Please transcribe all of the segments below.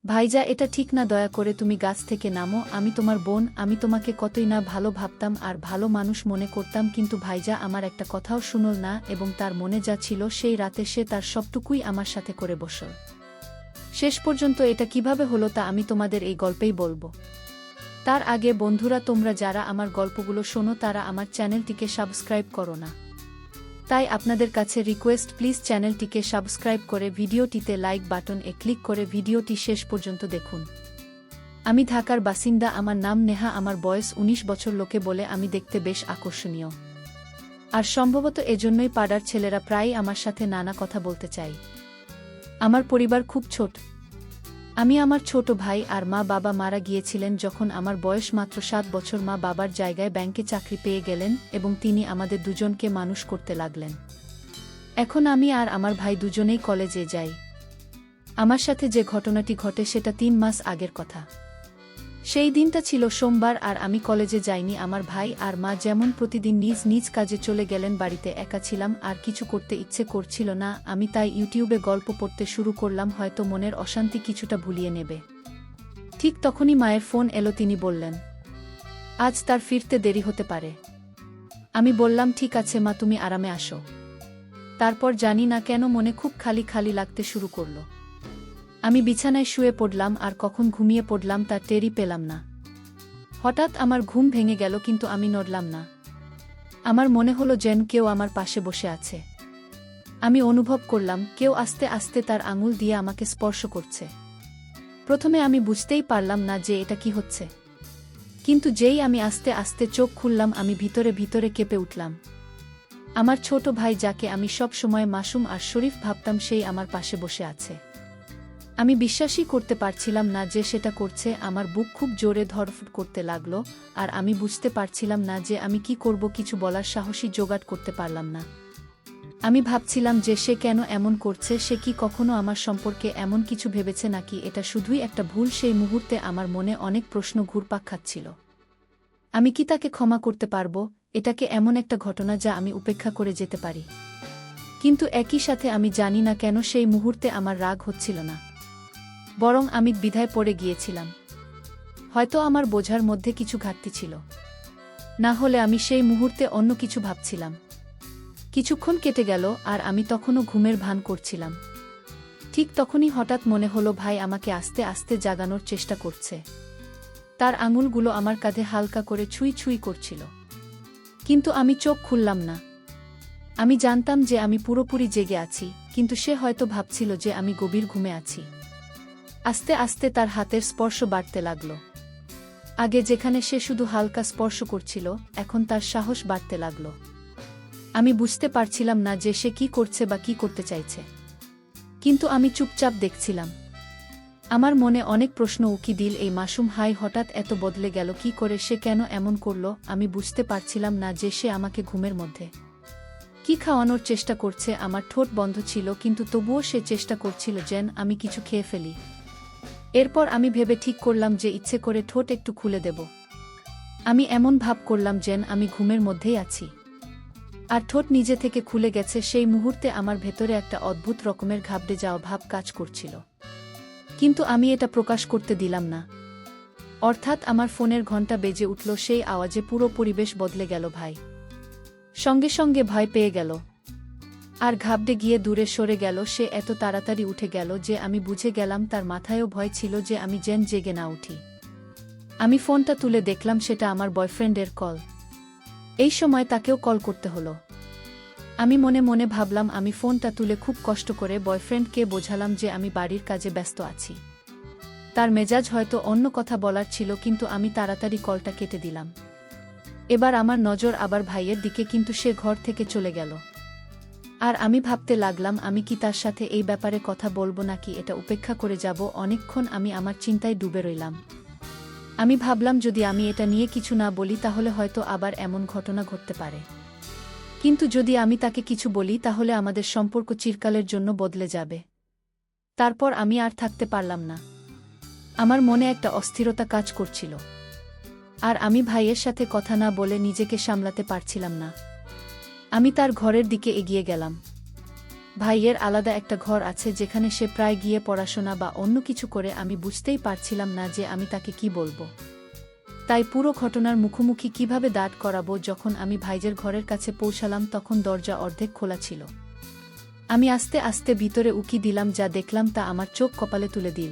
ভাইজা, এটা ঠিক না, দয়া করে তুমি গাছ থেকে নামো। আমি তোমার বোন, আমি তোমাকে কতই না ভালো ভাবতাম আর ভালো মানুষ মনে করতাম, কিন্তু ভাইজা আমার একটা কথাও শুনল না এবং তার মনে যা ছিল সেই রাতে সে তার সবটুকুই আমার সাথে করে বসল। শেষ পর্যন্ত এটা কিভাবে হলো তা আমি তোমাদের এই গল্পেই বলবো। তার আগে বন্ধুরা, তোমরা যারা আমার গল্পগুলো শোনো তারা আমার চ্যানেলটিকে সাবস্ক্রাইব করো না। তাই আপনাদের কাছে রিকোয়েস্ট, প্লিজ চ্যানেলটিকে সাবস্ক্রাইব করে ভিডিওটিতে লাইক বাটন এ ক্লিক করে ভিডিওটি শেষ পর্যন্ত দেখুন। আমি ঢাকার বাসিন্দা, আমার নাম নেহা, আমার বয়স ১৯ বছর। লোকে বলে আমি দেখতে বেশ আকর্ষণীয়, আর সম্ভবত এজন্যই পাড়ার ছেলেরা প্রায়ই আমার সাথে নানা কথা বলতে চায়। আমার পরিবার খুব ছোট। আমি, আমার ছোট ভাই আর মা বাবা মারা গিয়েছিলেন যখন আমার বয়স মাত্র ৭ বছর। মা বাবার জায়গায় ব্যাংকে চাকরি পেয়ে গেলেন এবং তিনি আমাদের দুজনকে মানুষ করতে লাগলেন। এখন আমি আর আমার ভাই দুজনেই কলেজে যাই। আমার সাথে যে ঘটনাটি ঘটে সেটা ৩ মাস আগের কথা। সেই দিনটা ছিল সোমবার আর আমি কলেজে যাইনি। আমার ভাই আর মা যেমন প্রতিদিন নিজ নিজ কাজে চলে গেলেন, বাড়িতে একা ছিলাম আর কিছু করতে ইচ্ছে করছিল না। আমি তাই ইউটিউবে গল্প পড়তে শুরু করলাম, হয়তো মনের অশান্তি কিছুটা ভুলিয়ে নেবে। ঠিক তখনই মায়ের ফোন এলো। তিনি বললেন আজ তার ফিরতে দেরি হতে পারে। আমি বললাম ঠিক আছে মা, তুমি আরামে আসো। তারপর জানি না কেন মনে খুব খালি খালি লাগতে শুরু করলো। আমি বিছানায় শুয়ে পড়লাম আর কখন ঘুমিয়ে পড়লাম তা টেরই পেলাম না। হঠাৎ আমার ঘুম ভেঙে গেল, কিন্তু আমি নড়লাম না। আমার মনে হলো যেন কেউ আমার পাশে বসে আছে। আমি অনুভব করলাম কেউ আস্তে আস্তে তার আঙুল দিয়ে আমাকে স্পর্শ করছে। প্রথমে আমি বুঝতেই পারলাম না যে এটা কি হচ্ছে, কিন্তু যেই আমি আস্তে আস্তে চোখ খুললাম আমি ভিতরে ভিতরে কেঁপে উঠলাম। আমার ছোট ভাই, যাকে আমি সব সময় মাসুম আর শরীফ ভাবতাম, সেই আমার পাশে বসে আছে। আমি বিশ্বাসই করতে পারছিলাম না যে সেটা করছে। আমার বুক খুব জোরে ধড়ফড় করতে লাগলো আর আমি বুঝতে পারছিলাম না যে আমি কি করব। কিছু বলার সাহসই জোগাড় করতে পারলাম না। আমি ভাবছিলাম যে সে কেন এমন করছে। সে কি কখনো আমার সম্পর্কে এমন কিছু ভেবেছে নাকি এটা শুধুই একটা ভুল? সেই মুহূর্তে আমার মনে অনেক প্রশ্ন ঘুরপাক খাচ্ছিল। আমি কি তাকে ক্ষমা করতে পারবো? এটাকে এমন একটা ঘটনা যা আমি উপেক্ষা করে যেতে পারি। কিন্তু একই সাথে আমি জানি না কেন সেই মুহূর্তে আমার রাগ হচ্ছিল না, বরং আমি দ্বিধায় পড়ে গিয়েছিলাম। হয়তো আমার বোঝার মধ্যে কিছু ঘাটতি ছিল, না হলে আমি সেই মুহূর্তে অন্য কিছু ভাবছিলাম। কিছুক্ষণ কেটে গেল আর আমি তখনও ঘুমের ভান করছিলাম। ঠিক তখনই হঠাৎ মনে হলো ভাই আমাকে আস্তে আস্তে জাগানোর চেষ্টা করছে। তার আঙুলগুলো আমার কাঁধে হালকা করে ছুঁই ছুঁই করছিল, কিন্তু আমি চোখ খুললাম না। আমি জানতাম যে আমি পুরোপুরি জেগে আছি, কিন্তু সে হয়তো ভাবছিল যে আমি গভীর ঘুমে আছি। আস্তে আস্তে তার হাতের স্পর্শ বাড়তে লাগল। আগে যেখানে সে শুধু হালকা স্পর্শ করছিল, এখন তার সাহস বাড়তে লাগল। আমি বুঝতে পারছিলাম না যে সে কি করছে বা কি করতে চাইছে, কিন্তু আমি চুপচাপ দেখছিলাম। আমার মনে অনেক প্রশ্ন উকি দিল। এই মাসুম হাই হঠাৎ এত বদলে গেল কি করে? সে কেন এমন করল? আমি বুঝতে পারছিলাম না যে সে আমাকে ঘুমের মধ্যে কি খাওয়ানোর চেষ্টা করছে। আমার ঠোঁট বন্ধ ছিল, কিন্তু তবুও সে চেষ্টা করছিল যেন আমি কিছু খেয়ে ফেলি। এরপর আমি ভেবে ঠিক করলাম যে ইচ্ছে করে ঠোঁট একটু খুলে দেব। আমি এমন ভাব করলাম যেন আমি ঘুমের মধ্যেই আছি, আর ঠোঁট নিজে থেকে খুলে গেছে। সেই মুহূর্তে আমার ভেতরে একটা অদ্ভুত রকমের ঘাবড়ে যাওয়া ভাব কাজ করছিল, কিন্তু আমি এটা প্রকাশ করতে দিলাম না। অর্থাৎ আমার ফোনের ঘণ্টা বেজে উঠল। সেই আওয়াজে পুরো পরিবেশ বদলে গেল। ভাই সঙ্গে সঙ্গে ভয় পেয়ে গেল আর ঘাবড়ে গিয়ে দূরে সরে গেল। সে এত তাড়াতাড়ি উঠে গেল যে আমি বুঝে গেলাম তার মাথায়ও ভয় ছিল যে আমি যেন জেগে না উঠি। আমি ফোনটা তুলে দেখলাম সেটা আমার বয়ফ্রেন্ডের কল। এই সময় তাকেও কল করতে হলো। আমি মনে মনে ভাবলাম, আমি ফোনটা তুলে খুব কষ্ট করে বয়ফ্রেন্ডকে বোঝালাম যে আমি বাড়ির কাজে ব্যস্ত আছি। তার মেজাজ হয়তো অন্য কথা বলার ছিল, কিন্তু আমি তাড়াতাড়ি কলটা কেটে দিলাম। এবার আমার নজর আবার ভাইয়ের দিকে, কিন্তু সে ঘর থেকে চলে গেল। আর আমি ভাবতে লাগলাম আমি কি তার সাথে এই ব্যাপারে কথা বলবো নাকি এটা উপেক্ষা করে যাব। অনেকক্ষণ আমি আমার চিন্তায় ডুবে রইলাম। আমি ভাবলাম যদি আমি এটা নিয়ে কিছু না বলি তাহলে হয়তো আবার এমন ঘটনা ঘটতে পারে, কিন্তু যদি আমি তাকে কিছু বলি তাহলে আমাদের সম্পর্ক চিরকালের জন্য বদলে যাবে। তারপর আমি আর থাকতে পারলাম না। আমার মনে একটা অস্থিরতা কাজ করছিল, আর আমি ভাইয়ের সাথে কথা না বলে নিজেকে সামলাতে পারছিলাম না। আমি তার ঘরের দিকে এগিয়ে গেলাম। ভাইয়ের আলাদা একটা ঘর আছে যেখানে সে প্রায় গিয়ে পড়াশোনা বা অন্য কিছু করে। আমি বুঝতেই পারছিলাম না যে আমি তাকে কি বলবো। তাই পুরো ঘটনার মুখোমুখি কিভাবে দাঁড় করাবো। যখন আমি ভাইজের ঘরের কাছে পৌঁছালাম তখন দরজা অর্ধেক খোলা ছিল। আমি আস্তে আস্তে ভিতরে উকি দিলাম, যা দেখলাম তা আমার চোখ কপালে তুলে দিল।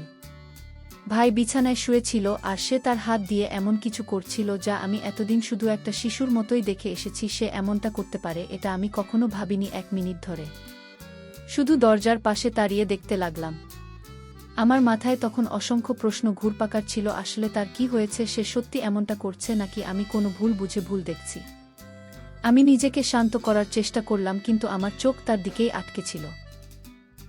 ভাই বিছানায় শুয়েছিল আর সে তার হাত দিয়ে এমন কিছু করছিল যা আমি এতদিন শুধু একটা শিশুর মতোই দেখে এসেছি। সে এমনটা করতে পারে এটা আমি কখনো ভাবিনি। 1 মিনিট ধরে শুধু দরজার পাশে দাঁড়িয়ে দেখতে লাগলাম। আমার মাথায় তখন অসংখ্য প্রশ্ন ঘুরপাকার ছিল। আসলে তার কি হয়েছে? সে সত্যি এমনটা করছে নাকি আমি কোনো ভুল বুঝে ভুল দেখছি? আমি নিজেকে শান্ত করার চেষ্টা করলাম, কিন্তু আমার চোখ তার দিকেই আটকে ছিল।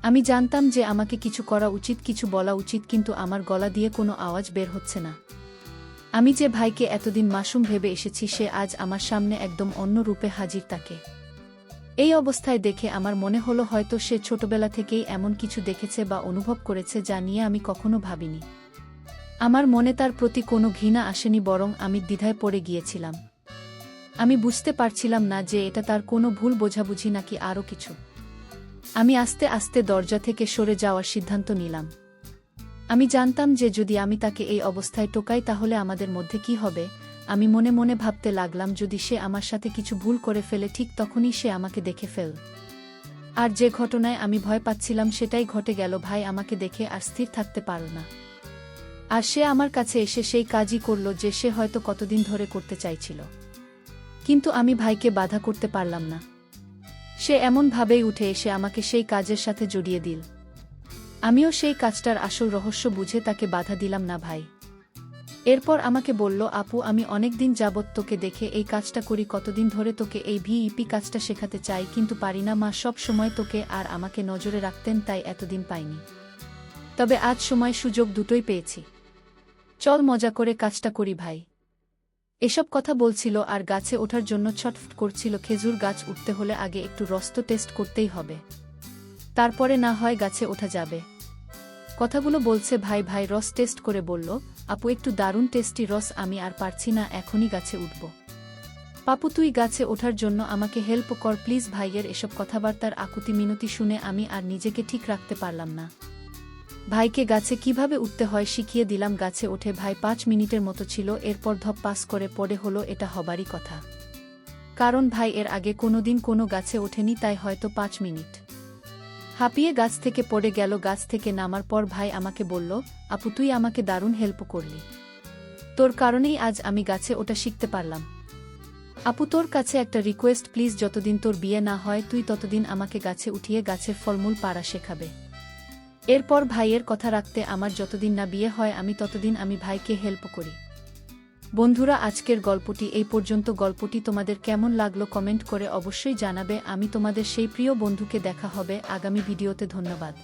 আমি জানতাম যে আমাকে কিছু করা উচিত, কিছু বলা উচিত, কিন্তু আমার গলা দিয়ে কোনো আওয়াজ বের হচ্ছে না। আমি যে ভাইকে এতদিন মাসুম ভেবে এসেছি সে আজ আমার সামনে একদম অন্য রূপে হাজির। তাকে এই অবস্থায় দেখে আমার মনে হলো হয়তো সে ছোটবেলা থেকেই এমন কিছু দেখেছে বা অনুভব করেছে যা নিয়ে আমি কখনো ভাবিনি। আমার মনে তার প্রতি কোনো ঘৃণা আসেনি, বরং আমি দ্বিধায় পড়ে গিয়েছিলাম। আমি বুঝতে পারছিলাম না যে এটা তার কোনো ভুল বোঝাবুঝি নাকি আরও কিছু। আমি আস্তে আস্তে দরজা থেকে সরে যাওয়ার সিদ্ধান্ত নিলাম। আমি জানতাম যে যদি আমি তাকে এই অবস্থায় টোকাই তাহলে আমাদের মধ্যে কি হবে। আমি মনে মনে ভাবতে লাগলাম যদি সে আমার সাথে কিছু ভুল করে ফেলে ঠিক তখনই সে আমাকে দেখে ফেল। আর যে ঘটনায় আমি ভয় পাচ্ছিলাম সেটাই ঘটে গেল। ভাই আমাকে দেখে আর স্থির থাকতে পারল না, আর সে আমার কাছে এসে সেই কাজই করল যে সে হয়তো কতদিন ধরে করতে চাইছিল। কিন্তু আমি ভাইকে বাধা করতে পারলাম না। সে এমনভাবেই উঠে এসে আমাকে সেই কাজের সাথে জড়িয়ে দিল। আমিও সেই কাজটার আসল রহস্য বুঝে তাকে বাধা দিলাম না। ভাই এরপর আমাকে বলল, আপু আমি অনেক দিন যাবৎ তোকে দেখে এই কাজটা করি। কতদিন ধরে তোকে এই ভিইপি কাজটা শেখাতে চাই, কিন্তু পারি না। মা সব সময় তোকে আর আমাকে নজরে রাখতেন, তাই এতদিন পাইনি। তবে আজ সময় সুযোগ দুটোই পেয়েছি। চল মজা করে কাজটা করি ভাই। এসব কথা বলছিল আর গাছে ওঠার জন্য ছটফট করছিল। খেজুর গাছ উঠতে হলে আগে একটু রস তো টেস্ট করতেই হবে, তারপরে না হয় গাছে ওঠা যাবে। কথাগুলো বলছে ভাই রস টেস্ট করে বলল, আপু একটু দারুণ টেস্টি রস, আমি আর পারছি না, এখনই গাছে উঠব। পাপু তুই গাছে ওঠার জন্য আমাকে হেল্প কর প্লিজ। ভাইয়ের এসব কথাবার্তার আকুতি মিনতি শুনে আমি আর নিজেকে ঠিক রাখতে পারলাম না। ভাইকে গাছে কিভাবে উঠতে হয় শিখিয়ে দিলাম। গাছে ওঠে ভাই 5 মিনিটের মতো ছিল, এরপর ধপ পাস করে পড়ে হলো। এটা হবারই কথা, কারণ ভাই এর আগে কোনোদিন কোনো গাছে ওঠেনি, তাই হয়তো 5 মিনিট। হাঁপিয়ে গাছ থেকে পড়ে গেল। গাছ থেকে নামার পর ভাই আমাকে বলল, আপু তুই আমাকে দারুণ হেল্প করলি, তোর কারণেই আজ আমি গাছে ওটা শিখতে পারলাম। আপু তোর কাছে একটা রিকোয়েস্ট প্লিজ, যতদিন তোর বিয়ে না হয় তুই ততদিন আমাকে গাছে উঠিয়ে গাছের ফলমূল পাড়া শেখাবে। এরপর ভাইয়ের কথা রাখতে আমার যতদিন না বিয়ে হয় আমি ততদিন আমি ভাইকে হেল্প করি। বন্ধুরা আজকের গল্পটি এই পর্যন্ত। গল্পটি তোমাদের কেমন লাগলো কমেন্ট করে অবশ্যই জানাবে। আমি তোমাদের সেই প্রিয় বন্ধুকে দেখা হবে আগামী ভিডিওতে। ধন্যবাদ।